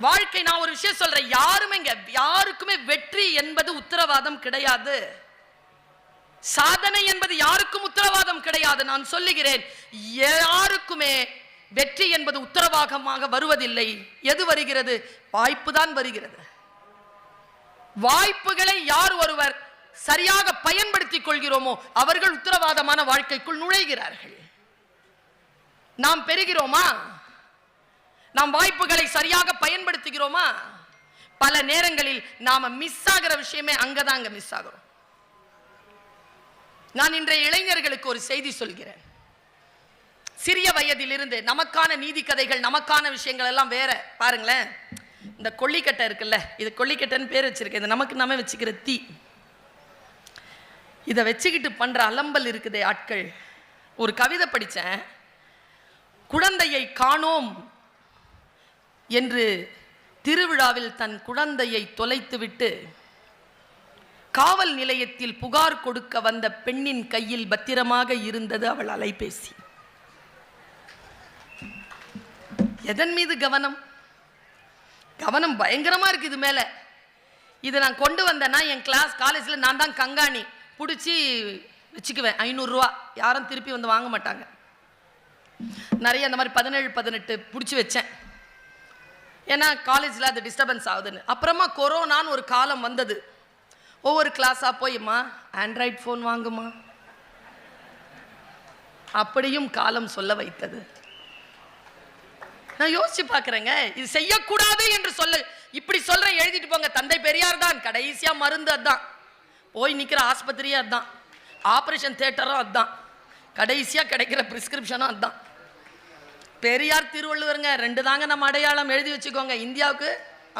வாழ்க்கை, நான் ஒரு விஷயம் சொல்றேன், யாருக்குமே வெற்றி என்பது உத்தரவாதம் கிடையாது. சாதனை என்பது யாருக்கும் உத்தரவாதம் கிடையாது. நான் சொல்லுகிறேன், யாருக்குமே வெற்றி என்பது உத்தரவாதமாக வருவதில்லை. எது வருகிறது? வாய்ப்பு தான் வருகிறது. வாய்ப்புகளை யார் ஒருவர் சரியாக பயன்படுத்திக் கொள்கிறோமோ அவர்கள் உத்தரவாதமான வாழ்க்கைக்குள் நுழைகிறார்கள். நாம் பெறுகிறோமா? நாம் வாய்ப்புகளை சரியாக பயன்படுத்துகிறோமா? பல நேரங்களில் நாம மிஸ் ஆகிற விஷயமே அங்கதாங்க மிஸ் ஆகிறோம். நான் இன்றைய இளைஞர்களுக்கு ஒரு செய்தி சொல்கிறேன். சிறிய வயதிலிருந்து நமக்கான நீதி கதைகள், நமக்கான விஷயங்கள் எல்லாம் வேற. பாருங்களேன், இந்த கொல்லிக்கட்டை இருக்குல்ல, இது கொல்லிக்கட்டைன்னு பேர் வச்சிருக்கேன். இது நமக்கு நாம வச்சுக்கிற தீ. இதை வச்சுக்கிட்டு பண்ற அலம்பல் இருக்குதே ஆட்கள். ஒரு கவிதை படித்தேன். குழந்தையை காணோம் என்று திருவிழாவில் தன் குழந்தையை தொலைத்துவிட்டு காவல் நிலையத்தில் புகார் கொடுக்க வந்த பெண்ணின் கையில் பத்திரமாக இருந்தது அவள் அலைபேசி. எதன் மீது கவனம்? கவனம் பயங்கரமா இருக்கு இது மேல. இதை நான் கொண்டு வந்தேன்னா என் காலேஜில் நான் தான் கங்காணி, பிடிச்சி வச்சுக்குவேன். 500 ரூபா, யாரும் திருப்பி வந்து வாங்க மாட்டாங்க. நிறைய அந்த மாதிரி 17, 18 பிடிச்சி வச்சேன். ஏன்னா காலேஜில் அது டிஸ்டர்பன்ஸ் ஆகுதுன்னு. அப்புறமா கொரோனான்னு ஒரு காலம் வந்தது. ஒவ்வொரு கிளாஸாக போய்மா ஆண்ட்ராய்ட் ஃபோன் வாங்குமா, அப்படியும் காலம் சொல்ல வைத்தது. நான் யோசிச்சு பார்க்குறேங்க, இது செய்யக்கூடாது என்று இப்படி சொல்ற, எழுதிட்டு போங்க. தந்தை பெரியார் தான் கடைசியா மருந்து, அதுதான் போய் நிற்கிற ஆஸ்பத்திரியும் அதுதான், ஆப்ரேஷன் தியேட்டரும் அதுதான், கடைசியா கிடைக்கிற பிரிஸ்கிரிப்ஷனும் அதுதான். பெரியார் திருவள்ளுவருங்க, 2 தாங்க நம்ம அடையாளம். எழுதி வச்சுக்கோங்க. இந்தியாவுக்கு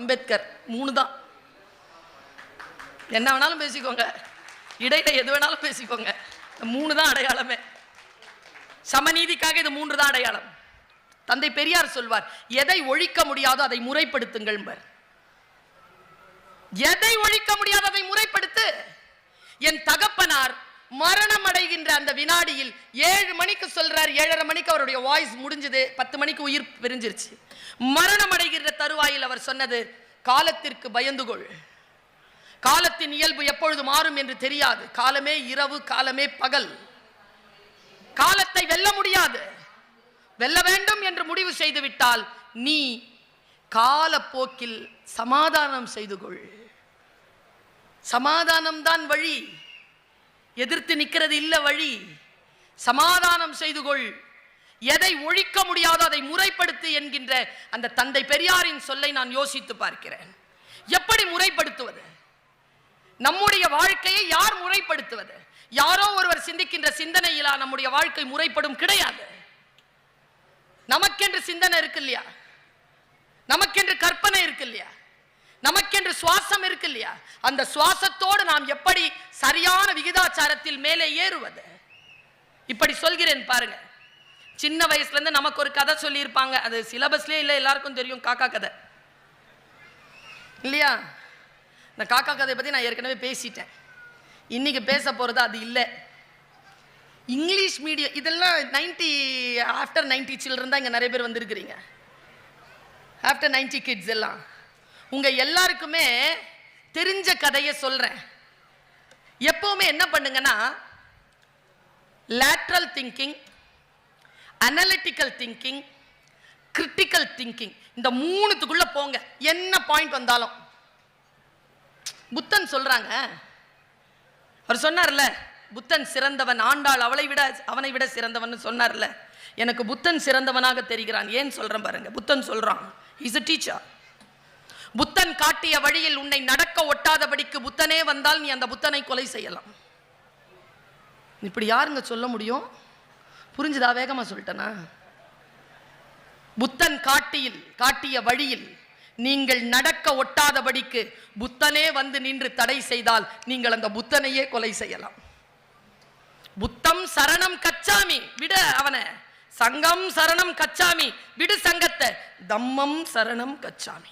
அம்பேத்கர், 3 தான். என்ன வேணாலும் பேசிக்கோங்க, இடையில எது வேணாலும் பேசிக்கோங்க, 3 தான் அடையாளமே. சமநீதிக்காக இது 3 தான் அடையாளம். தந்தை பெரியார் சொல்வார், எதை ஒழிக்க முடியாதோ அதை முறைப்படுத்துங்கள். எதை ஒழிக்க முடியாதோ அதை முறைப்படுத்து. என் தகப்பனார் மரணம் அடைகின்ற அந்த வினாடியில் 7 மணிக்கு சொல்றார், 7:30 மணிக்கு அவருடைய வாய்ஸ் முடிஞ்சது, 10 மணிக்கு உயிர் பிரிஞ்சிருச்சு. மரணம் அடைகின்ற தருவாயில் அவர் சொன்னது, காலத்திற்கு பயந்துகொள், காலத்தின் இயல்பு எப்பொழுது மாறும் என்று தெரியாது, காலமே இரவு, காலமே பகல், காலத்தை வெல்ல முடியாது, வெல்ல வேண்டும் என்று முடிவு செய்து விட்டால் நீ காலப்போக்கில் சமாதானம் செய்து கொள். சமாதானம் தான் வழி, எதிர்த்து நிற்கிறது இல்ல வழி. சமாதானம் செய்து கொள், எதை ஒழிக்க முடியாதோ அதை முறைப்படுத்து என்கின்ற அந்த தந்தை பெரியாரின் சொல்லை நான் யோசித்து பார்க்கிறேன். எப்படி முறைப்படுத்துவது? நம்முடைய வாழ்க்கையை யார் முறைப்படுத்துவது? யாரோ ஒருவர் சிந்திக்கின்ற சிந்தனையிலா நம்முடைய வாழ்க்கை முறைப்படும்? கிடையாது. நமக்கென்று சிந்தனை இருக்கு இல்லையா, நமக்கென்று கற்பனை இருக்கு இல்லையா, நமக்கென்று சுவாசம் இருக்கு இல்லையா, அந்த சுவாசத்தோடு நாம் எப்படி சரியான விகிதாச்சாரத்தில் மேலே ஏறுவது? இப்படி சொல்கிறேன் பாருங்க. சின்ன வயசுல இருந்து நமக்கு ஒரு கதை சொல்லி இருப்பாங்க, அது சிலபஸ்லயே இல்லை, எல்லாருக்கும் தெரியும், காக்கா கதை இல்லையா? இந்த காக்கா கதையை பத்தி நான் ஏற்கனவே பேசிட்டேன். இன்னைக்கு பேச போறது அது இல்லை. இங்கிலீஷ் மீடியம் இதெல்லாம் ஆஃப்டர் 90 சில்ட்ரன் தான் இங்கே நிறைய பேர் வந்திருக்கிறீங்க. ஆஃப்டர் 90 கிட்ஸ் எல்லாம் உங்க எல்லாருக்குமே தெரிஞ்ச கதையை சொல்றேன். எப்பவுமே என்ன பண்ணுங்கன்னா, lateral thinking, analytical thinking, critical thinking, இந்த 3த்துக்குள்ள போங்க. என்ன பாயிண்ட் வந்தாலும் புத்தன் சொல்றாங்க, அவர் சொன்னார்ல, புத்தன் சிறந்தவன், ஆண்டாள் அவனை விட சிறந்தவன் சொன்னார்ல. எனக்கு புத்தன் சிறந்தவனாக தெரிகிறான். ஏன் சொல்றேன் பாருங்க. புத்தன் சொல்றான், இஸ் a teacher. புத்தன் காட்டிய வழியில் உன்னை நடக்க ஒட்டாதபடிக்கு புத்தனே வந்தால் நீ அந்த புத்தனை கொலை செய்யலாம். இப்படி யாருங்க சொல்ல முடியும்? புரிஞ்சுதா? வேகமா சொல்லிட்டேனா? புத்தன் காட்டிய வழியில் நீங்கள் நடக்க ஒட்டாதபடிக்கு புத்தனே வந்து நின்று தடை செய்தால் நீங்கள் அந்த புத்தனையே கொலை செய்யலாம். புத்தம் சரணம் கச்சாமி, விட அவனை. சங்கம் சரணம் கச்சாமி, விடு சங்கத்தை. தம்மம் சரணம் கச்சாமி,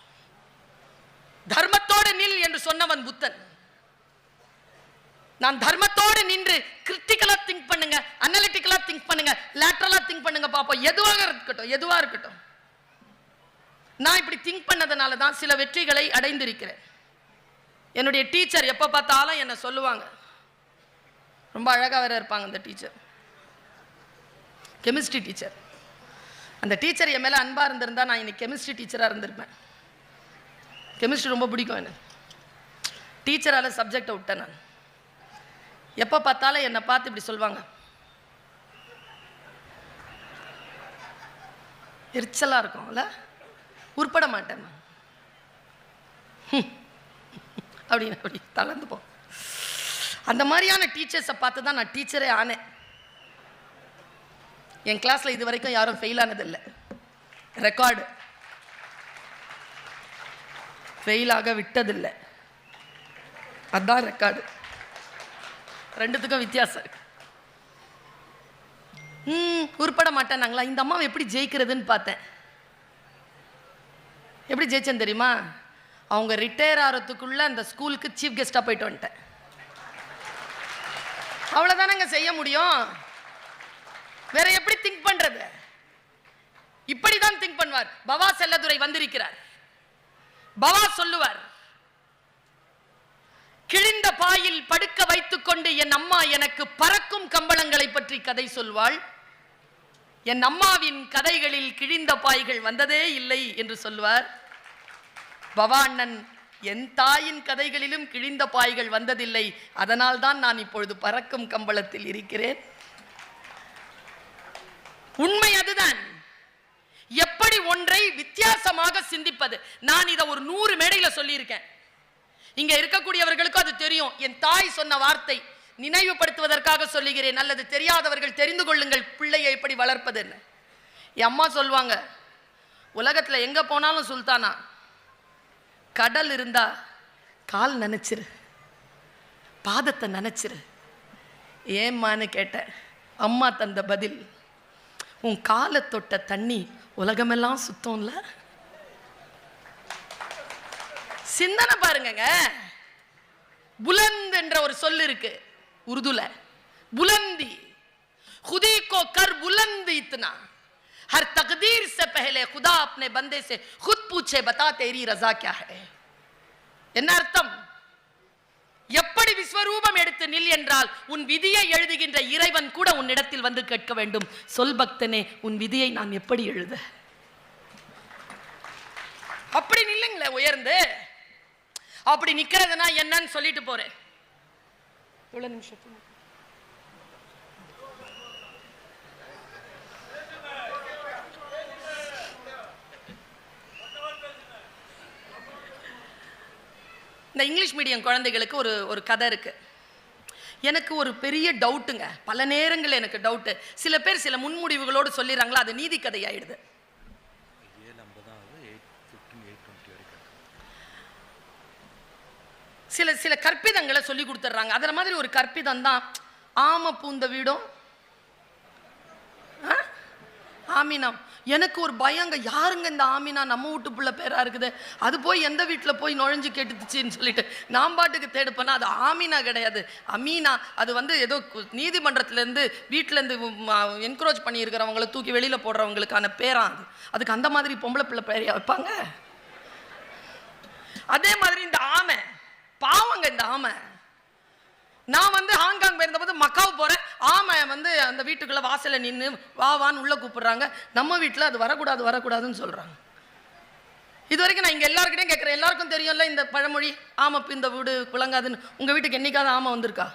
தர்மத்தோடு நில் என்று சொன்னவன் புத்தன். நான் தர்மத்தோடு நின்று கிரிட்டிக்கலா திங்க் பண்ணுங்க, அனலிட்டிக்கலா திங்க் பண்ணுங்க, லேட்டரலா திங்க் பண்ணுங்க பாப்போம். எதுவா இருக்கட்டும். நான் இப்படி திங்க் பண்ணதுனால தான் சில வெற்றிகளை அடைந்திருக்கிறேன். என்னுடைய டீச்சர் எப்போ பார்த்தாலும் என்ன சொல்லுவாங்க, ரொம்ப அழகாக வேற இருப்பாங்க அந்த டீச்சர், கெமிஸ்ட்ரி டீச்சர். அந்த டீச்சர் என் மேலே அன்பாக இருந்திருந்தா நான் இன்னைக்கு கெமிஸ்ட்ரி டீச்சராக இருந்திருப்பேன். கெமிஸ்ட்ரி ரொம்ப பிடிக்கும் எனக்கு. டீச்சரால் சப்ஜெக்டை விட்டேன் நான். எப்போ பார்த்தாலும் என்னை பார்த்து இப்படி சொல்லுவாங்க, எரிச்சலாக இருக்கும்ல, உருப்பட மாட்டேன் நான் அப்படின்னு அப்படி தளர்ந்து போ. அந்த மாதிரியான டீச்சர்ஸை பார்த்து தான் நான் டீச்சரே ஆனேன். என் கிளாஸில் இது வரைக்கும் யாரும் ஃபெயில் ஆனதில்லை. ரெக்கார்டு ஃபெயிலாக விட்டதில்லை, அதுதான் ரெக்கார்டு. ரெண்டுத்துக்கும் வித்தியாசம் இருக்கு. உருப்பட மாட்டேனாங்களா, இந்த அம்மாவை எப்படி ஜெயிக்கிறதுன்னு பார்த்தேன். எப்படி ஜெயிச்சேன்னு தெரியுமா? அவங்க ரிட்டையர் ஆகிறதுக்குள்ள அந்த ஸ்கூலுக்கு சீஃப் கெஸ்டாக போயிட்டு வந்துட்டேன். அவ்வளோதானங்க செய்ய முடியும். வேற எப்படி திங்க் பண்றது? இப்படிதான் திங்க் பண்ணுவார். பவா செல்லதுரை வந்திருக்கிறார். பவா சொல்லுவார், கிழிந்த பாயில் படுக்க வைத்துக் கொண்டு என் அம்மா எனக்கு பறக்கும் கம்பளங்களை பற்றி கதை சொல்வாள். என் அம்மாவின் கதைகளில் கிழிந்த பாய்கள் வந்ததே இல்லை என்று சொல்வார். பவா அண்ணன், என் தாயின் கதைகளிலும் கிழிந்த பாய்கள் வந்ததில்லை, அதனால் தான் நான் இப்பொழுது பறக்கும் கம்பளத்தில் இருக்கிறேன். உண்மை அதுதான். எப்படி ஒன்றை வித்தியாசமாக சிந்திப்பது. நான் இதை ஒரு 100 மேடையில சொல்லியிருக்கேன். இங்க இருக்கக்கூடியவர்களுக்கும் அது தெரியும். என் தாய் சொன்ன வார்த்தை நினைவுபடுத்துவதற்காக சொல்லுகிறேன். அல்லது தெரியாதவர்கள் தெரிந்து கொள்ளுங்கள் பிள்ளையை எப்படி வளர்ப்பதுன்னு. என் அம்மா சொல்லுவாங்க, உலகத்துல எங்க போனாலும் சுல்தானா, கடல் இருந்தா கால் நனைச்சிரு, பாதத்தை நனைச்சிரு. ஏம்மான்னு கேட்ட அம்மா தந்த பதில், உன் காலை தொட்ட தண்ணி உலகமெல்லாம் சுத்தம்ல. சிந்தனை பாருங்க. புலந்த் என்ற ஒரு சொல் இருக்கு உருதுல, புலந்தி. खुदी को कर बुलंद इतना, हर तकदीर से पहले खुदा अपने बंदे से खुद पूछे बता तेरी रजा क्या है. என்ன அர்த்தம்? எப்படி விஸ்வரூபம் எடுத்து நில் என்றால் உன் விதியை எழுதுகின்ற இறைவன் கூட உன்னிடத்தில் வந்து கேட்க வேண்டும், சொல் பக்தனே உன் விதியை நான் எப்படி எழுத. அப்படி நில்லுங்களே உயர்ந்து. அப்படி நிக்கிறதுனா என்னன்னு சொல்லிட்டு போறேன். எவ்வளவு நிமிஷம்? இந்த இங்கிலீஷ் மீடியம் குழந்தைகளுக்கு ஒரு கதை இருக்கு. எனக்கு ஒரு பெரிய டவுட்டுங்க. பல நேரங்கள் எனக்கு டவுட்டு. சில பேர் சில முன்முடிவுகளோடு சொல்லிடுறாங்களா, அது நீதி கதை ஆயிடுது. சில கற்பிதங்களை சொல்லி கொடுத்துட்றாங்க. அதில் மாதிரி ஒரு கற்பிதம் தான் ஆம பூந்த வீடும் ஆமினா. எனக்கு ஒரு பயங்க, யாருங்க இந்த ஆமினா, நம்ம வீட்டு பிள்ளை பேரா இருக்குது, அது போய் எந்த வீட்டில் போய் நுழைஞ்சு கேட்டுச்சுன்னு சொல்லிட்டு நான் பாட்டுக்கு தேடுப்பேன்னா அது ஆமினா கிடையாது, அமீனா. அது வந்து ஏதோ நீதிமன்றத்துலேருந்து வீட்டிலேருந்து என்கரேஜ் பண்ணியிருக்கிறவங்களை தூக்கி வெளியில் போடுறவங்களுக்கான பேரா அது. அதுக்கு அந்த மாதிரி பொம்பளை பிள்ளை பேரையா வைப்பாங்க? அதே மாதிரி இந்த ஆமை பாவங்க. இந்த ஆமை, நான் வந்து ஹாங்காங் போயிருந்தபோது மக்காவு போறேன். ஆமை வந்து அந்த வீட்டுக்குள்ள வாசல்ல நின்று வான்னு உள்ள கூப்பிடுறாங்க. நம்ம வீட்டில் அது வரக்கூடாதுன்னு சொல்றாங்க. இது வரைக்கும் நான் இங்க எல்லாருக்கிட்டையும் கேட்கிறேன், எல்லாருக்கும் தெரியும்ல இந்த பழமொழி, ஆமை இந்த வீடு குழங்காதுன்னு. உங்க வீட்டுக்கு என்னைக்காவது ஆமை வந்திருக்கா?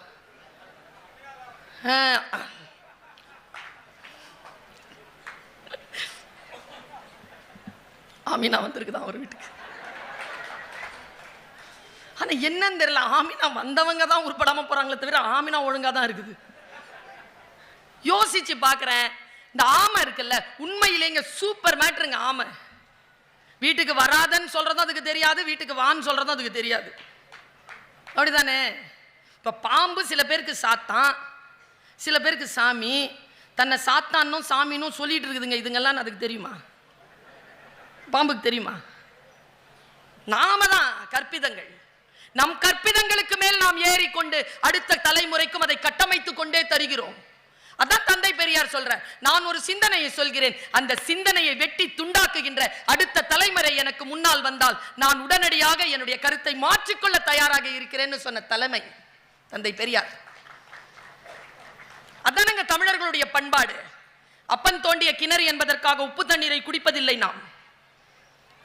ஆமினா வந்திருக்குதான் ஒரு வீட்டுக்கு. ஆனா என்னன்னு தெரியல, ஆமினா வந்தவங்க தான் உருப்படாம போறாங்களே தவிர ஆமினா ஒழுங்கா தான் இருக்குது. யோசிச்சு பாக்குறேன், இந்த ஆமை இருக்குல்ல, உண்மையிலேங்க சூப்பர் மேட்டருங்க. ஆமை வீட்டுக்கு வராதன்னு சொல்றதும் அதுக்கு தெரியாது, வீட்டுக்கு வான்னு சொல்றதும் அதுக்கு தெரியாது. அப்படிதானே? இப்ப பாம்பு சில பேருக்கு சாத்தான், சில பேருக்கு சாமி. தன்னை சாத்தான்னும் சாமின்னும் சொல்லிட்டு இருக்குதுங்க. இதுங்கெல்லாம் அதுக்கு தெரியுமா? பாம்புக்கு தெரியுமா? நாம தான் கற்பிதங்கள். நம் கற்பிதங்களுக்கு மேல் நாம் ஏறிக்கொண்டு அடுத்த தலைமுறைக்கும் அதை கட்டமைத்துக் கொண்டே தருகிறோம். அதான் தந்தை பெரியார் சொல்ற, நான் ஒரு சிந்தனையை சொல்கிறேன், அந்த சிந்தனையை வெட்டி துண்டாக்குகின்ற அடுத்த தலைமுறை எனக்கு முன்னால் வந்தால் நான் உடனடியாக என்னுடைய கருத்தை மாற்றிக்கொள்ள தயாராக இருக்கிறேன்னு சொன்ன தலைமை தந்தை பெரியார். அதானங்க தமிழர்களுடைய பண்பாடு. அப்பன் தோண்டிய கிணறு என்பதற்காக உப்பு தண்ணீரை குடிப்பதில்லை நாம்.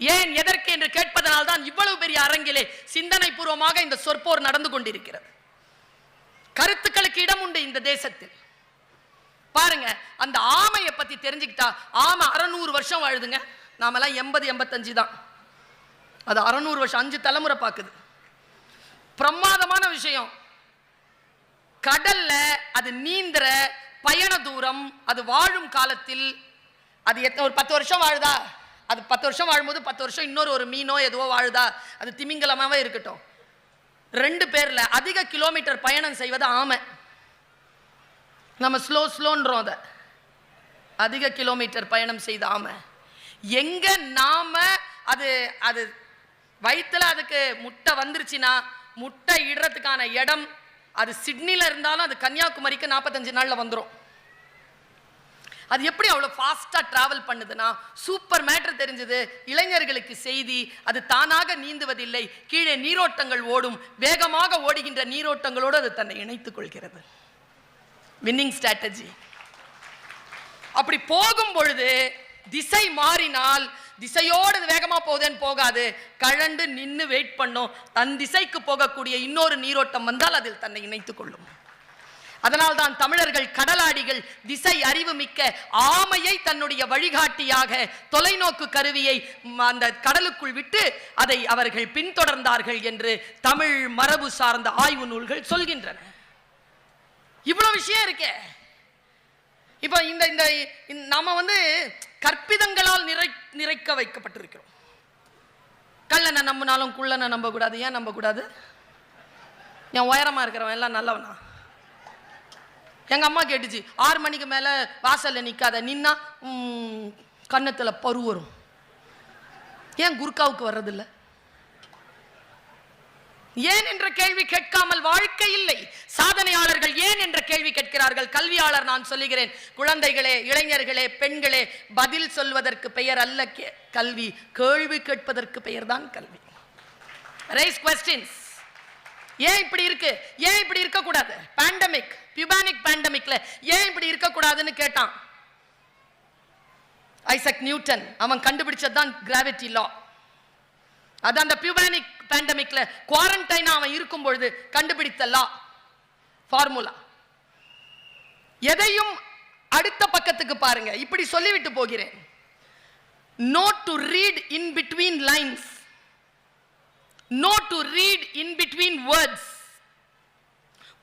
ஏன், எதற்கு என்று கேட்பதனால் தான் இவ்வளவு பெரிய அரங்கிலே சிந்தனை பூர்வமாக இந்த சொற்போர் நடந்து கொண்டிருக்கிறது. கருத்துக்களுக்கு இடம் உண்டு இந்த தேசத்தில். பாருங்க, அந்த ஆமையை பத்தி தெரிஞ்சுக்கிட்டா, ஆமை 600 வருஷம் வாழுதுங்க. நாமெல்லாம் 80-85 தான். அது 600 வருஷம், 5 தலைமுறை பார்க்குது. பிரமாதமான விஷயம். கடல்ல அது நீந்திர பயண தூரம், அது வாழும் காலத்தில் அது ஒரு 10 வருஷம் வாழுதா, அது 10 வருஷம் வாழும்போது 10 வருஷம் இன்னொரு ஒரு மீனோ எதுவோ வாழுதா, அது திமிங்கலமாவே இருக்கட்டும். 2 பேர்ல அதிக கிலோமீட்டர் பயணம் செய்வது ஆமை. நம்ம ஸ்லோன்றோம், அதை அதிக கிலோமீட்டர் பயணம் செய்த ஆமை. எங்க நாம அது அது வயிற்றுல அதுக்கு முட்டை வந்துருச்சுன்னா முட்டை இடுறதுக்கான இடம் அது சிட்னில இருந்தாலும் அது கன்னியாகுமரிக்கு 45 நாள்ல வந்துடும். அது எப்படி அவ்வளவு ஃபாஸ்டா டிராவல் பண்ணுதுன்னா, சூப்பர் மேட்டர் தெரிஞ்சது, இளைஞர்களுக்கு செய்தி, அது தானாக நீந்துவதில்லை, கீழே நீரோட்டங்கள் ஓடும், வேகமாக ஓடுகின்ற நீரோட்டங்களோடு அது தன்னை இணைத்துக் கொள்கிறது. Winning strategy. அப்படி போகும் பொழுது திசை மாறினால் திசையோடு வேகமா போகுதுன்னு போகாது, கழண்டு நின்று வெயிட் பண்ணும். தன் திசைக்கு போகக்கூடிய இன்னொரு நீரோட்டம் வந்தால் அதில் தன்னை இணைத்துக் கொள்ளும். அதனால்தான் தமிழர்கள் கடலாடிகள் திசை அறிவு மிக்க ஆமையை தன்னுடைய வழிகாட்டியாக தொலைநோக்கு கருவியை அந்த கடலுக்குள் விட்டு அதை அவர்கள் பின்தொடர்ந்தார்கள் என்று தமிழ் மரபு சார்ந்த ஆய்வு நூல்கள் சொல்கின்றன. இவ்வளவு விஷயம் இருக்கே. இப்ப இந்த நாம கற்பிதங்களால் நிறைக்க வைக்கப்பட்டிருக்கிறோம். கள்ளனை நம்பினாலும் குள்ளனை நம்ப கூடாது. ஏன் நம்ப கூடாது? என் உயரமா இருக்கிறவன் எல்லாம் நல்லவனா? எங்க அம்மா கேட்டுச்சு, 6 மணிக்கு மேல வாசல்ல நிக்காத, நின்னா கன்னத்துல பரு வரும். ஏன் குர்காவுக்கு வர்றதில்லை? ஏன் என்ற கேள்வி கேட்காமல் வாழ்க்கை இல்லை. சாதனையாளர்கள் ஏன் என்ற கேள்வி கேட்கிறார்கள். கல்வியாளர் நான் சொல்லுகிறேன், குழந்தைகளே, இளைஞர்களே, பெண்களே, பதில் சொல்வதற்கு பெயர் அல்ல கல்வி, கேள்வி கேட்பதற்கு பெயர் தான் கல்வி. Rice questions. ஏன் இப்படி இருக்கு, ஏன் இப்படி இருக்க கூடாது? பேண்டமிக், பியூபானிக் பேண்டமிக்ல ஏன் இப்படி இருக்க கூடாதுன்னு கேட்டான் ஐசக் நியூட்டன். அவன் கண்டுபிடிச்சதுதான் கிராவிட்டி லா. அது அந்த பியூபானிக் பேண்டமிக்ல குவாரண்டைன் அவன் இருக்கும் பொழுது கண்டுபிடித்த லா, ஃபார்முலா. எதையும் அடுத்த பக்கத்துக்கு பாருங்க. இப்படி சொல்லிவிட்டு போகிறேன். Not to read in between lines, not to read in between words.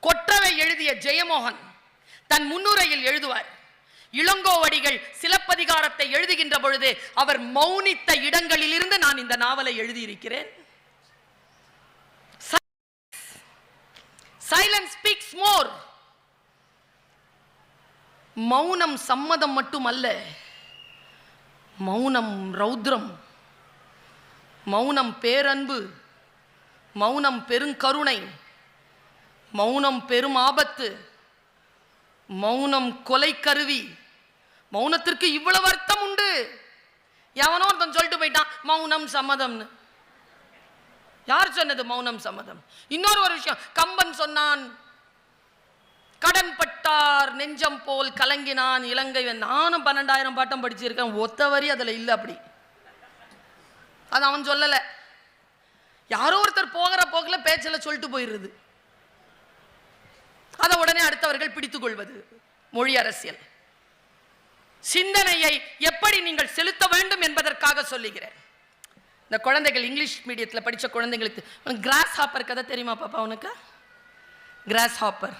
Kotravai எழுதிய ஜெயமோகன் தன் முன்னுரையில் எழுதுவார், இளங்கோவடிகள் சிலப்பதிகாரத்தை எழுதுகின்ற பொழுது அவர் மௌனித்த இடங்களில் இருந்து நான் இந்த நாவலை எழுதியிருக்கிறேன். Silence speaks more. மௌனம் சம்மதம் மட்டுமல்ல, மௌனம் ரௌத்ரம், மௌனம் பேரன்பு, மௌனம் பெருங்கருணை, மௌனம் பெரும் ஆபத்து, மௌனம் கொலை கருவி. மௌனத்திற்கு இவ்வளவு அர்த்தம் உண்டு. எவனோ ஒருத்தன் சொல்லிட்டு போயிட்டான் மௌனம் சம்மதம்னு. யார் சொன்னது மௌனம் சம்மதம்? இன்னொரு ஒரு விஷயம், கம்பன் சொன்னான், கடன் பட்டார் நெஞ்சம் போல் கலங்கினான் இலங்கை. நானும் 12,000 பாட்டம் படிச்சிருக்கேன், ஒத்த வரி அதுல இல்ல. அப்படி அது அவன் சொல்லல, யாரோ ஒருத்தர் போகிற போக்குல பேச்சல சொல்லிட்டு போயிடுறது. அதை உடனே அடுத்தவர்கள் பிடித்துக் கொள்வது மொழி அரசியல். சிந்தனையை எப்படி நீங்கள் செலுத்த வேண்டும் என்பதற்காக சொல்லுகிறேன். இந்த குழந்தைகள் இங்கிலீஷ் மீடியத்தில் படித்த குழந்தைங்களுக்கு கிராஸ் ஹாப்பர் கதை தெரியுமா பாப்பா? உனக்கு கிராஸ் ஹாப்பர்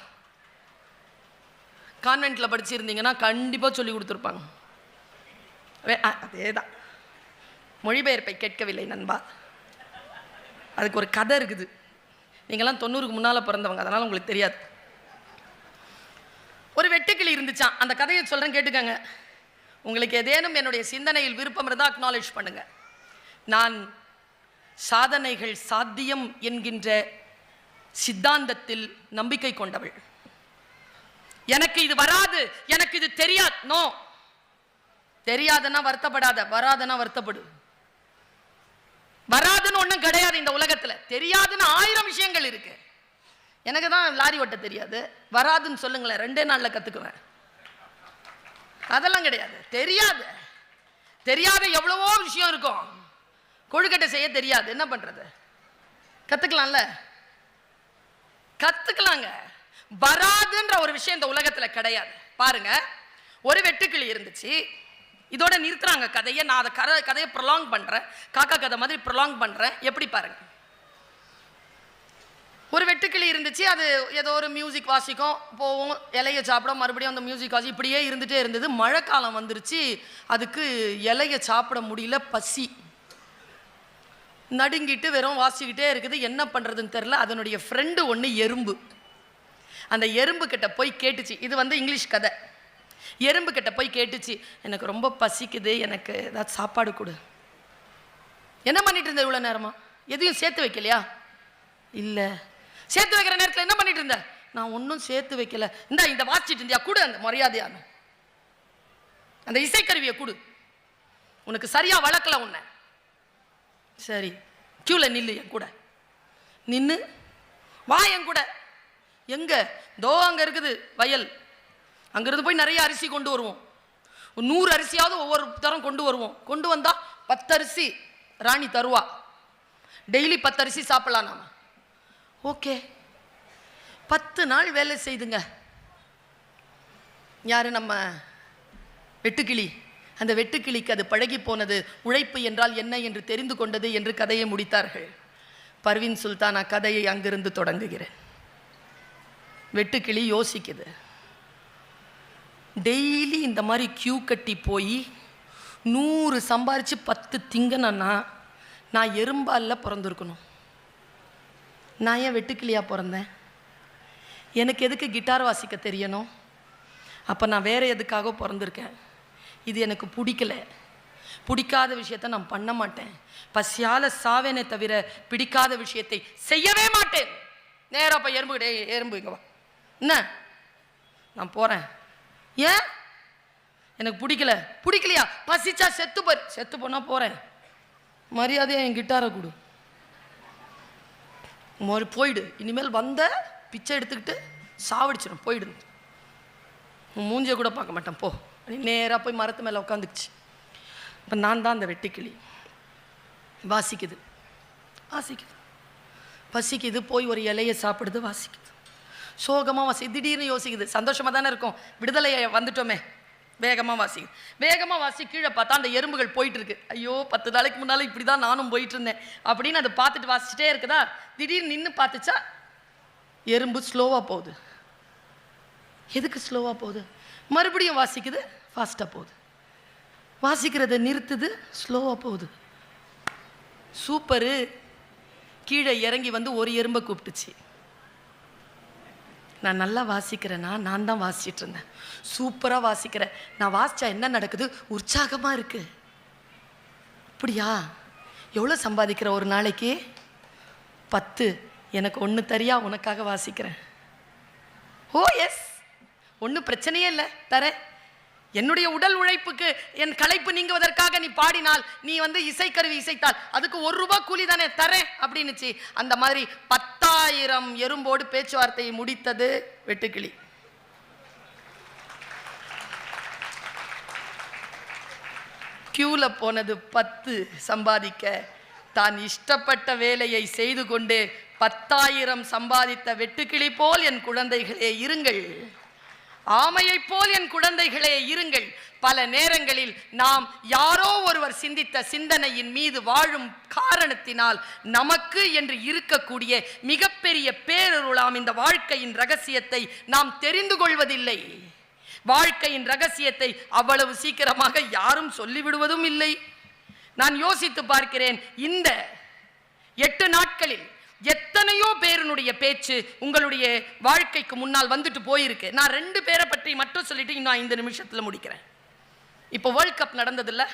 கான்வென்ட்ல படிச்சிருந்தீங்கன்னா கண்டிப்பா சொல்லி கொடுத்துருப்பாங்க. அதேதான், மொழிபெயர்ப்பை கேட்கவில்லை நண்பா. அதுக்கு ஒரு கதை இருக்குது. நீங்கெல்லாம் 90க்கு முன்னால பிறந்தவங்க, அதனால உங்களுக்கு தெரியாது. ஒரு வெட்டுக்கிளி இருந்துச்சான். அந்த கதையை சொல்றேன், கேட்டுக்கங்க. உங்களுக்கு ஏதேனும் என்னுடைய சிந்தனையில் விருப்பம் இருந்தால் அக்னாலேஜ் பண்ணுங்க. நான் சாதனைகள் சாத்தியம் என்கின்ற சித்தாந்தத்தில் நம்பிக்கை கொண்டவள். எனக்கு இது வராது, எனக்கு இது தெரியாது. நோ, தெரியாதுன்னா வருத்தப்படாத, வராதுன்னா வருத்தப்படு. வராதுன்னு ஒண்ணும் கிடையாது இந்த உலகத்துல. தெரியாதுன்னு 1000 விஷயங்கள் இருக்கு. எனக்கு தான் லாரி ஓட்ட தெரியாது, வராதுன்னு சொல்லுங்களேன், 2 நாள்ல கத்துக்குவேன். அதெல்லாம் கிடையாது. தெரியாது, தெரியாத எவ்வளவோ விஷயம் இருக்கும். கொழுக்கட்டை செய்ய தெரியாது, என்ன பண்றது? கத்துக்கலாம்ல, கத்துக்கலாங்க. வராதுன்ற ஒரு விஷயம் இந்த உலகத்துல கிடையாது. பாருங்க, ஒரு வெட்டுக்கிளி இருந்துச்சு. இதோட நிறுத்துறாங்க கதையை. நான் அதை கதையை ப்ரொலாங் பண்றேன், காக்கா கதை மாதிரி ப்ரொலாங் பண்றேன். எப்படி பாருங்க, ஒரு வெட்டுக்கிளி இருந்துச்சு. அது ஏதோ ஒரு மியூசிக் வாசிக்கும், போகும், இலையை சாப்பிட, மறுபடியும் அந்த மியூசிக் வாசி, இப்படியே இருந்துட்டே இருந்தது. மழைக்காலம் வந்துருச்சு, அதுக்கு இலையை சாப்பிட முடியல, பசி நடுங்கிட்டு வெறும் வாசிக்கிட்டே இருக்குது. என்ன பண்றதுன்னு தெரியல. அதனுடைய ஃப்ரெண்டு ஒன்று எறும்பு. அந்த எறும்பு கிட்ட போய் கேட்டுச்சு. இது வந்து இங்கிலீஷ் கதை. எறும்பு கிட்ட போய் கேட்டுச்சு, எனக்கு ரொம்ப பசிக்குது, எனக்கு ஏதாவது சாப்பாடு கொடு. என்ன பண்ணிட்டு இருந்த இவ்வளோ நேரமா? எதையும் சேர்த்து வைக்கலையா? இல்லை. சேர்த்து வைக்கிற நேரத்தில் என்ன பண்ணிட்டு இருந்த? நான் ஒன்றும் சேர்த்து வைக்கல. இந்த வாசிச்சுட்டு இருந்தியா, கொடு அந்த மரியாதையான அந்த இசைக்கருவியை கொடு. உனக்கு சரியா வளர்க்கல உன்னை. சரி, கியூல நில்லு, என் கூட நின்னு வா, என் கூட. எங்க? தோ அங்க இருக்குது வயல். அங்கிருந்து போய் நிறைய அரிசி கொண்டு வருவோம். 100 அரிசியாவது ஒவ்வொரு தரம் கொண்டு வருவோம். கொண்டு வந்தா 10 அரிசி ராணி தருவா. டெய்லி 10 அரிசி சாப்பிடலாம் நாம. ஓகே, 10 நாள் வேலை செய்துங்க. யாரு? நம்ம வெட்டுக்கிளி. அந்த வெட்டுக்கிளிக்கு அது பழகி போனது. உழைப்பு என்றால் என்ன என்று தெரிந்து கொண்டது என்று கதையை முடித்தார்கள். பர்வீன் சுல்தான் கதையை அங்கிருந்து தொடங்குகிறேன். வெட்டுக்கிளி யோசிக்குது, டெய்லி இந்த மாதிரி கியூ கட்டி போய் 100 சம்பாரிச்சு 10 திங்கனா நான் எறும்பால்ல பிறந்திருக்கணும். நான் ஏன் வெட்டுக்கிளியா பிறந்தேன்? எனக்கு எதுக்கு கிட்டார் வாசிக்க தெரியணும்? அப்போ நான் வேற எதுக்காக பிறந்திருக்கேன்? இது எனக்கு பிடிக்கல. பிடிக்காத விஷயத்தை நான் பண்ண மாட்டேன். பசியால சாவேனே தவிர பிடிக்காத விஷயத்தை செய்யவே மாட்டேன். நேரா போய் எறும்பு இங்க வா. என்ன? நான் போறேன். ஏன்? எனக்கு பிடிக்கல. பிடிக்கலையா? பசிச்சா செத்து போனா போறேன். மரியாதையா என் கிட்டாரை கொடு. போயிடு. இனிமேல் வந்த பிச்சை எடுத்துக்கிட்டு சாவடிச்சிடும். போயிடு. மூஞ்சிய கூட பார்க்க மாட்டேன், போ. நேராக போய் மரத்து மேலே உட்காந்துக்குச்சு. இப்போ நான் தான் அந்த வெட்டுக்கிளி. வாசிக்குது, பசிக்குது, போய் ஒரு இலையை சாப்பிடுது, வாசிக்குது, சோகமாக திடீர்னு யோசிக்குது. சந்தோஷமாக தானே இருக்கும், விடுதலையை வந்துட்டோமே. வேகமாக வாசி கீழே பார்த்தா அந்த எறும்புகள் போயிட்டு இருக்கு. ஐயோ, 10 நாளைக்கு முன்னால் இப்படி தான் நானும் போயிட்டு இருந்தேன் அப்படின்னு அதை பார்த்துட்டு வாசிச்சுட்டே இருக்குதா. திடீர்னு நின்று பார்த்துச்சா எறும்பு ஸ்லோவாக போகுது. எதுக்கு ஸ்லோவாக போகுது? மறுபடியும் வாசிக்குது, ஃபாஸ்ட்டாக போகுது. வாசிக்கிறத நிறுத்துது, ஸ்லோவாக போகுது. சூப்பரு. கீழே இறங்கி வந்து ஒரு எறும்பை கூப்பிட்டுச்சு. நான் நல்லா வாசிக்கிறேன்னா? நான் தான் வாசிச்சுட்டு இருந்தேன். சூப்பராக வாசிக்கிறேன். நான் வாசிச்சா என்ன நடக்குது? உற்சாகமாக இருக்கு. அப்படியா? எவ்வளோ சம்பாதிக்கிற ஒரு நாளைக்கு? 10. எனக்கு 1 தரியா, உனக்காக வாசிக்கிறேன். ஓ எஸ், ஒன்றும் பிரச்சனையே இல்லை, தரேன். என்னுடைய உடல் உழைப்புக்கு என் களைப்பு நீங்குவதற்காக நீ பாடினால், நீ வந்து இசைக்கருவி இசைத்தால் அதுக்கு 1 ரூபாய் கூலி தானே, தரேன் அப்படின்னுச்சு. அந்த மாதிரி 10,000 எறும்போடு பேச்சுவார்த்தையை முடித்தது வெட்டுக்கிளி. கியூல போனது 10 சம்பாதிக்க. தான் இஷ்டப்பட்ட வேலையை செய்து கொண்டு 10,000 சம்பாதித்த வெட்டுக்கிளி போல் என் குழந்தைகளே இருங்கள். ஆமையை போல் என் குழந்தைகளே இருங்கள். பல நேரங்களில் நாம் யாரோ ஒருவர் சிந்தித்த சிந்தனையின் மீது வாழும் காரணத்தினால் நமக்கு என்று இருக்கக்கூடிய மிகப்பெரிய பேரருளாம் இந்த வாழ்க்கையின் ரகசியத்தை நாம் தெரிந்து கொள்வதில்லை. வாழ்க்கையின் ரகசியத்தை அவ்வளவு சீக்கிரமாக யாரும் சொல்லிவிடுவதும் இல்லை. நான் யோசித்து பார்க்கிறேன், இந்த 8 நாட்களில் எத்தனையோ பேருடைய பேச்சு உங்களுடைய வாழ்க்கைக்கு முன்னால் வந்துட்டு போயிருக்கு. நான் 2 பேரை பற்றி மட்டும் சொல்லிட்டு இன்னும் 5 நிமிஷத்துல முடிக்கிறேன். இப்போ வேர்ல்ட் கப் நடந்ததில்ல,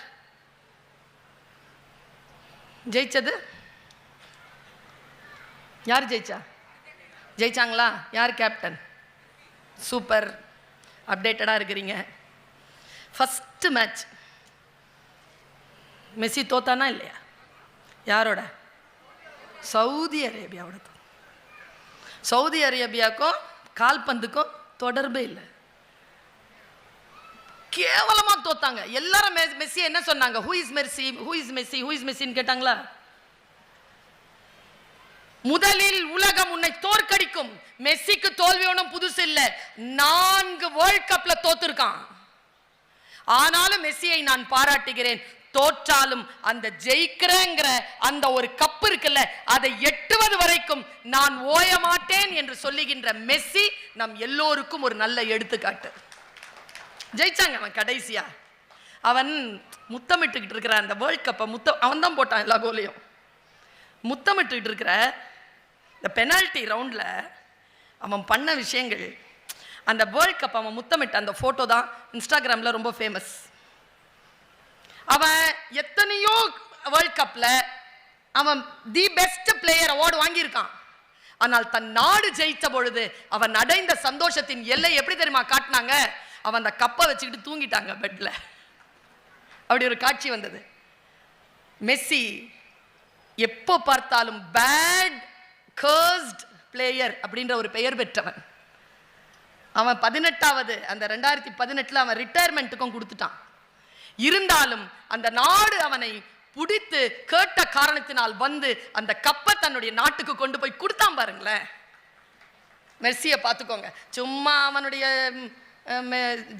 ஜெயிச்சது யார்? ஜெயிச்சாங்களா? யார் கேப்டன்? சூப்பர். அப்டேட்டடாக இருக்கிறீங்க. ஃபஸ்ட்டு மேட்ச் மெஸ்ஸி தோத்தானா இல்லையா? யாரோட? சவுதி அரேபியாவோட. சவுதி அரேபியாவுக்கும் கால்பந்துக்கும் தொடர்பே இல்லை. கேவலமா தோத்தாங்க. எல்லாரும் மெஸ்ஸி என்ன சொன்னாங்க? Who is Messi, who is Messi, who is மெஸ்ஸின்னு கேட்டாங்களா? முதலில் உலகம் உன்னை தோற்கடிக்கும். மெஸ்ஸிக்கு தோல்வி ஒன்றும் புதுசு இல்லை. 4 வேர்ல்ட் கப்ல தோத்துருக்கான். ஆனாலும் மெஸ்ஸியை நான் பாராட்டுகிறேன். தோற்றாலும் அந்த ஜெயிக்கிறேங்கிற அந்த ஒரு கப் இருக்குல்ல, அதை எட்டுவது வரைக்கும் நான் ஓய மாட்டேன் என்று சொல்லுகின்ற மெஸ்ஸி நம் எல்லோருக்கும் ஒரு நல்ல எடுத்துக்காட்டு. ஜெயிச்சாங்க. அவன் கடைசியா அவன் முத்தமிட்டுக்கிட்டு இருக்கிற அந்த வேர்ல்ட் கப்பை அவன் தான் போட்டான் எல்லா கோலையும். முத்தமிட்டுக்கிட்டு இருக்கிற இந்த பெனால்டி ரவுண்ட்ல அவன் பண்ண விஷயங்கள், அந்த வேர்ல்ட் கப் அவன் முத்தமிட்ட அந்த போட்டோ தான் இன்ஸ்டாகிராம்ல ரொம்ப ஃபேமஸ். அவன் எத்தனையோ வேர்ல்ட் கப்ல அவன் தி பெஸ்ட் பிளேயர் அவார்டு வாங்கியிருக்கான். ஆனால் தன் நாடு ஜெயித்த பொழுது அவன் அடைந்த சந்தோஷத்தின் எல்லை எப்படி தெரியுமா காட்டினாங்க? அவன் அந்த கப்பை வச்சுக்கிட்டு தூங்கிட்டாங்க பெட்ல. அப்படி ஒரு காட்சி வந்தது. மெஸ்ஸி எப்போ பார்த்தாலும் பேட் கர்ஸ்ட் பிளேயர் அப்படின்ற ஒரு பெயர் பெற்றவன். அவன் 18வது அந்த 2018 அவன் ரிட்டையர்மெண்ட்டுக்கும் கொடுத்துட்டான். இருந்தாலும் அந்த நாடு அவனை பிடித்து கேட்ட காரணத்தினால் வந்து அந்த கப்பை தன்னுடைய நாட்டுக்கு கொண்டு போய் கொடுத்தான். பாருங்களேன், மெஸ்ஸியை பார்த்துக்கோங்க. சும்மா அவனுடைய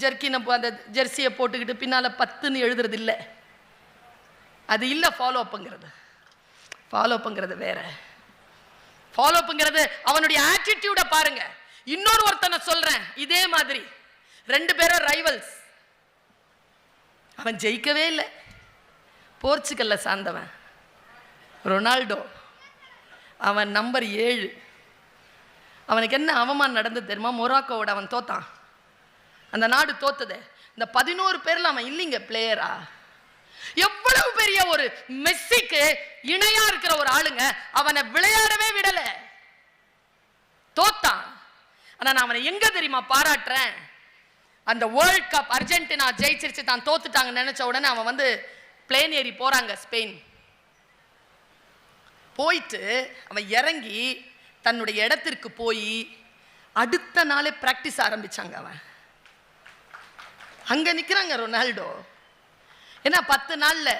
ஜெர்கினை அந்த ஜெர்சியை போட்டுக்கிட்டு பின்னால 10ன்னு எழுதுறது இல்லை. அது இல்லை ஃபாலோ அப்புங்கிறது. ஃபாலோ அப்புங்கிறது வேற. ஃபாலோ அப்புங்கிறது அவனுடைய ஆட்டிடியூட பாருங்க. இன்னொரு ஒருத்தனை சொல்றேன் இதே மாதிரி. 2 பேரும் ரைவல்ஸ். அவன் ஜெயிக்கவே இல்லை. போர்ச்சுகல்ல சார்ந்தவன் ரொனால்டோ. அவன் நம்பர் 7. அவனுக்கு என்ன அவமானம் நடந்தது தெரியுமா? மொராக்கோவோட அவன் தோத்தான். அந்த நாடு தோத்தது. இந்த 11 பேர்ல அவன் இல்லைங்க பிளேயரா. எவ்வளவு பெரிய ஒரு மெஸ்ஸிக்கு இணையா இருக்கிற ஒரு ஆளுங்க அவனை விளையாடவே விடல. தோத்தான். ஆனா நான் அவனை எங்க தெரியுமா பாராட்டுறேன்? அந்த வேர்ல்ட் கப் அர்ஜென்டினா ஜெயிச்சிருச்சு, தான் தோத்துட்டாங்கன்னு நினைச்ச உடனே அவன் வந்து பிளேன் ஏறி போறாங்க ஸ்பெயின். போயிட்டு அவன் இறங்கி தன்னுடைய இடத்திற்கு போய் அடுத்த நாளே பிராக்டிஸ் ஆரம்பிச்சாங்க. அவன் அங்க நிக்கிறாங்க ரொனால்டோ. ஏன்னா 10 நாள்ல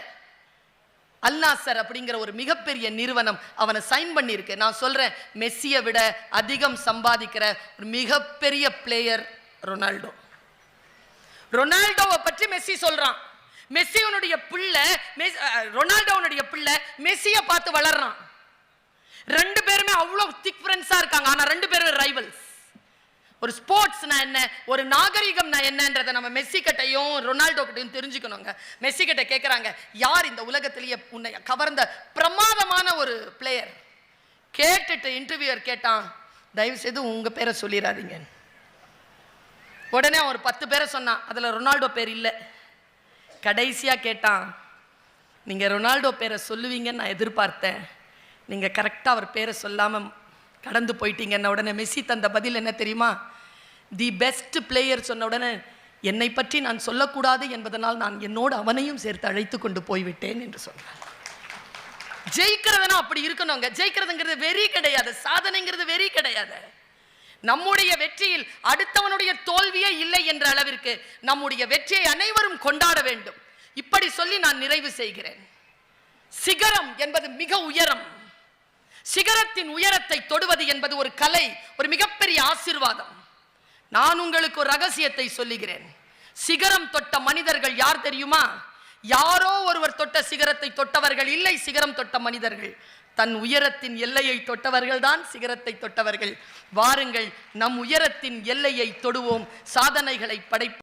அல் நாசர் அப்படிங்கிற ஒரு மிகப்பெரிய நிறுவனம் அவனை சைன் பண்ணியிருக்கு. நான் சொல்றேன், மெஸ்ஸியை விட அதிகம் சம்பாதிக்கிற ஒரு மிகப்பெரிய பிளேயர் ரொனால்டோ. ரொனால்டோவை பற்றி மெஸ்ஸி சொல்றான். மெஸ்ஸியோனுடைய பிள்ளை ரொனால்டோனுடைய பிள்ளை மெஸ்ஸியை பார்த்து வளர்றான். 2 பேருமே அவ்வளவு திக் ஃப்ரெண்ட்ஸா இருக்காங்க. ஆனா 2 பேரும் ரைவல்ஸ். ஒரு ஸ்போர்ட்ஸ்னா என்ன, ஒரு நாகரிகம்னா என்னன்றதை நம்ம மெஸ்ஸி கிட்டையும் ரொனால்டோ கிட்டையும் தெரிஞ்சுக்கணுங்க. மெஸ்ஸி கிட்ட கேட்குறாங்க, யார் இந்த உலகத்திலேயே உன்னை கவர்ந்த பிரமாதமான ஒரு பிளேயர்? கேட்டுட்டு இன்டர்வியூர் கேட்டான், தயவு செய்து உங்க பேரை சொல்லிடாதீங்க. உடனே ஒரு 10 பேரை சொன்னான். அதுல ரொனால்டோ பேர் இல்லை. கடைசியா கேட்டான், நீங்க ரொனால்டோ பேரை சொல்லுவீங்கன்னு நான் எதிர்பார்த்தேன், நீங்க கரெக்டா அவர் பேரை சொல்லாம கடந்து போயிட்டீங்கன்ன உடனே மெஸ்ஸி தந்த பதில் என்ன தெரியுமா? தி பெஸ்ட் பிளேயர் சொன்ன உடனே என்னை பற்றி நான் சொல்லக்கூடாது என்பதனால் நான் என்னோடு அவனையும் சேர்த்து அழைத்து கொண்டு போய்விட்டேன் என்று சொன்னார். ஜெயிக்கிறதுனா அப்படி இருக்கணுங்க. ஜெயிக்கிறதுங்கிறது வெறி கிடையாது, சாதனைங்கிறது வெறி கிடையாது. நம்முடைய வெற்றியில் அடுத்தவனுடைய தோல்வியே இல்லை என்ற அளவிற்கு நம்முடைய வெற்றியை அனைவரும் கொண்டாட வேண்டும். இப்படி சொல்லி நான் நிறைவு செய்கிறேன். சிகரம் என்பது மிக உயரம். சிகரத்தின் உயரத்தை தொடுவது என்பது ஒரு கலை, ஒரு மிகப்பெரிய ஆசீர்வாதம். நான் உங்களுக்கு ஒரு ரகசியத்தை சொல்லுகிறேன். சிகரம் தொட்ட மனிதர்கள் யார் தெரியுமா? யாரோ ஒருவர் தொட்ட சிகரத்தை தொட்டவர்கள் இல்லை. சிகரம் தொட்ட மனிதர்கள் தன் உயரத்தின் எல்லையை தொட்டவர்கள் தான் சிகரத்தை தொட்டவர்கள். வாருங்கள், நம் உயரத்தின் எல்லையை தொடுவோம், சாதனைகளை படைப்போம்.